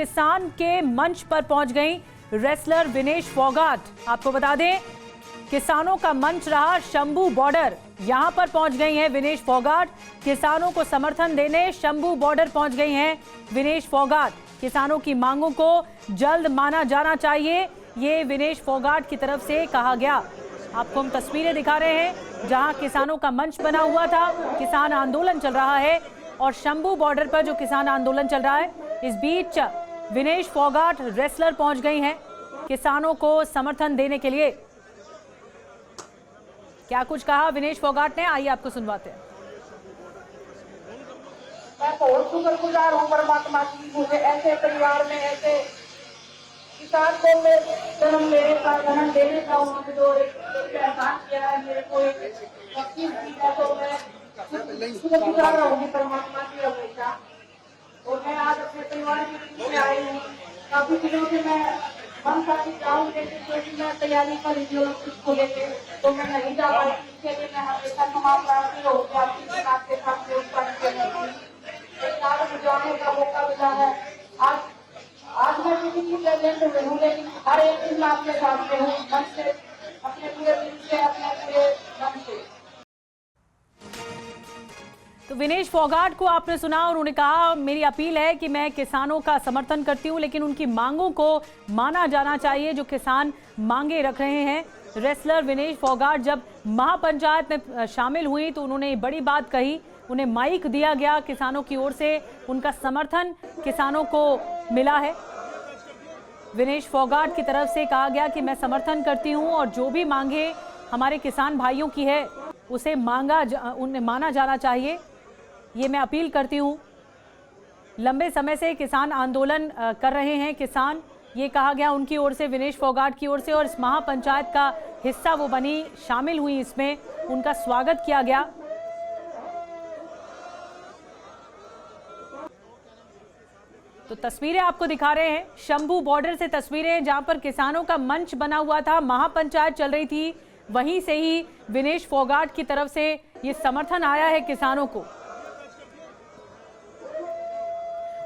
किसान के मंच पर पहुंच गई रेसलर विनेश फोगाट। आपको बता दें, किसानों का मंच रहा शंभू बॉर्डर, यहां पर पहुंच गई हैं विनेश फोगाट। किसानों को समर्थन देने शंभू बॉर्डर पहुंच गई हैं विनेश फोगाट। किसानों की मांगों को जल्द माना जाना चाहिए, ये विनेश फोगाट की तरफ से कहा गया। आपको हम तस्वीरें दिखा रहे हैं जहां किसानों का मंच बना हुआ था, किसान आंदोलन चल रहा है और शंभू बॉर्डर पर जो किसान आंदोलन चल रहा है, इस बीच विनेश फोगाट रेसलर पहुंच गई हैं किसानों को समर्थन देने के लिए। क्या कुछ कहा विनेश फोगाट ने, आइए आपको सुनवाते हैं। मैं बहुत शुक्रगुजार हूँ परमात्मा की, मुझे ऐसे परिवार में ऐसे किसान को जन्म देने का उन्होंने जो एहसान किया है, मेरे को एक तकलीफ दी है, तो मैं शुक्रगुजार रहूंगी परमात्मा की हमेशा। और मैं आज अपने परिवार के बीच में आई हूँ। काफी दिनों से मैं मन था कि जाऊँ, लेकिन क्योंकि मैं तैयारी कर रही हूँ को लेके, तो मैं नहीं जा पाई। इसके लिए मैं हमेशा क्षमा प्रार्थी होगी आपकी किताब के साथ जाने का मौका मिला है। आज मैं किसी की प्रेजेंट में हूँ, लेकिन हर एक दिन मैं आपके साथ में हूँ, मन से, अपने पूरे दिल से, अपने पूरे मन से। तो विनेश फोगाट को आपने सुना, उन्होंने कहा मेरी अपील है कि मैं किसानों का समर्थन करती हूं, लेकिन उनकी मांगों को माना जाना चाहिए जो किसान मांगे रख रहे हैं। रेसलर विनेश फोगाट जब महापंचायत में शामिल हुई तो उन्होंने बड़ी बात कही, उन्हें माइक दिया गया किसानों की ओर से, उनका समर्थन किसानों को मिला है। विनेश फोगाट की तरफ से कहा गया कि मैं समर्थन करती हूं और जो भी मांगे हमारे किसान भाइयों की है उसे उन्हें माना जाना चाहिए, ये मैं अपील करती हूं। लंबे समय से किसान आंदोलन कर रहे हैं किसान, ये कहा गया उनकी ओर से, विनेश फोगाट की ओर से, और इस महापंचायत का हिस्सा वो बनी, शामिल हुई, इसमें उनका स्वागत किया गया। तो तस्वीरें आपको दिखा रहे हैं शंभू बॉर्डर से, तस्वीरें जहां पर किसानों का मंच बना हुआ था, महापंचायत चल रही थी, वहीं से ही विनेश फोगाट की तरफ से ये समर्थन आया है किसानों को।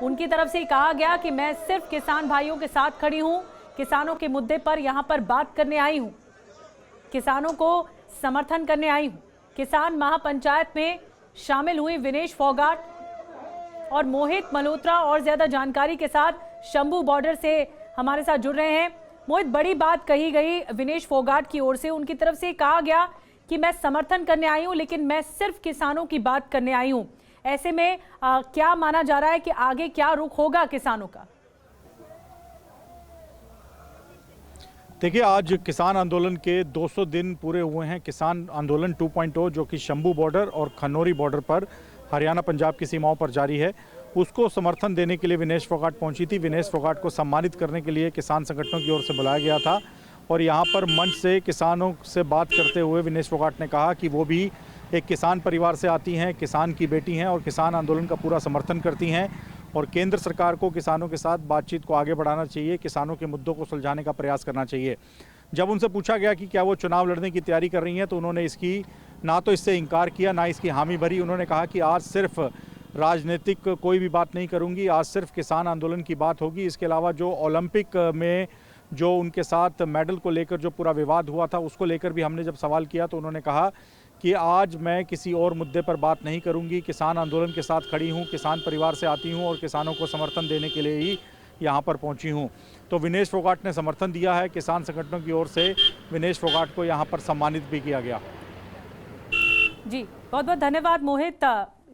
उनकी तरफ से कहा गया कि मैं सिर्फ किसान भाइयों के साथ खड़ी हूं, किसानों के मुद्दे पर यहां पर बात करने आई हूं, किसानों को समर्थन करने आई हूं। किसान महापंचायत में शामिल हुई विनेश फोगाट और मोहित मल्होत्रा और ज्यादा जानकारी के साथ शंभू बॉर्डर से हमारे साथ जुड़ रहे हैं। मोहित, बड़ी बात कही गई विनेश फोगाट की ओर से, उनकी तरफ से कहा गया कि मैं समर्थन करने आई हूं, लेकिन मैं सिर्फ किसानों की बात करने आई हूं। ऐसे में क्या माना जा रहा है कि आगे क्या रुख होगा किसानों का? देखिए, आज किसान आंदोलन के 200 दिन पूरे हुए हैं। किसान आंदोलन 2.0 जो कि शंभू बॉर्डर और खनौरी बॉर्डर पर हरियाणा पंजाब की सीमाओं पर जारी है, उसको समर्थन देने के लिए विनेश फोगाट पहुंची थी। विनेश फोगाट को सम्मानित करने के लिए किसान संगठनों की ओर से बुलाया गया था और यहाँ पर मंच से किसानों से बात करते हुए विनेश फोगाट ने कहा कि वो भी एक किसान परिवार से आती हैं, किसान की बेटी हैं और किसान आंदोलन का पूरा समर्थन करती हैं और केंद्र सरकार को किसानों के साथ बातचीत को आगे बढ़ाना चाहिए, किसानों के मुद्दों को सुलझाने का प्रयास करना चाहिए। जब उनसे पूछा गया कि क्या वो चुनाव लड़ने की तैयारी कर रही हैं, तो उन्होंने इसकी ना तो इससे इनकार किया, ना इसकी हामी भरी। उन्होंने कहा कि आज सिर्फ राजनीतिक कोई भी बात नहीं करूंगी, आज सिर्फ किसान आंदोलन की बात होगी। इसके अलावा जो ओलंपिक में जो उनके साथ मेडल को लेकर जो पूरा विवाद हुआ था, उसको लेकर भी हमने जब सवाल किया तो उन्होंने कहा कि आज मैं किसी और मुद्दे पर बात नहीं करूंगी, किसान आंदोलन के साथ खड़ी हूं, किसान परिवार से आती हूं और किसानों को समर्थन देने के लिए ही यहां पर पहुंची हूं। तो विनेश फोगाट ने समर्थन दिया है, किसान संगठनों की ओर से विनेश फोगाट को यहां पर सम्मानित भी किया गया। जी, बहुत बहुत धन्यवाद मोहित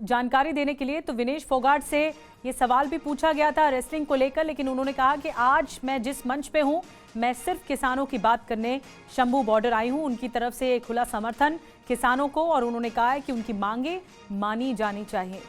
जानकारी देने के लिए। तो विनेश फोगाट से ये सवाल भी पूछा गया था रेसलिंग को लेकर, लेकिन उन्होंने कहा कि आज मैं जिस मंच पे हूं, मैं सिर्फ किसानों की बात करने शंभू बॉर्डर आई हूं। उनकी तरफ से खुला समर्थन किसानों को, और उन्होंने कहा है कि उनकी मांगे मानी जानी चाहिए।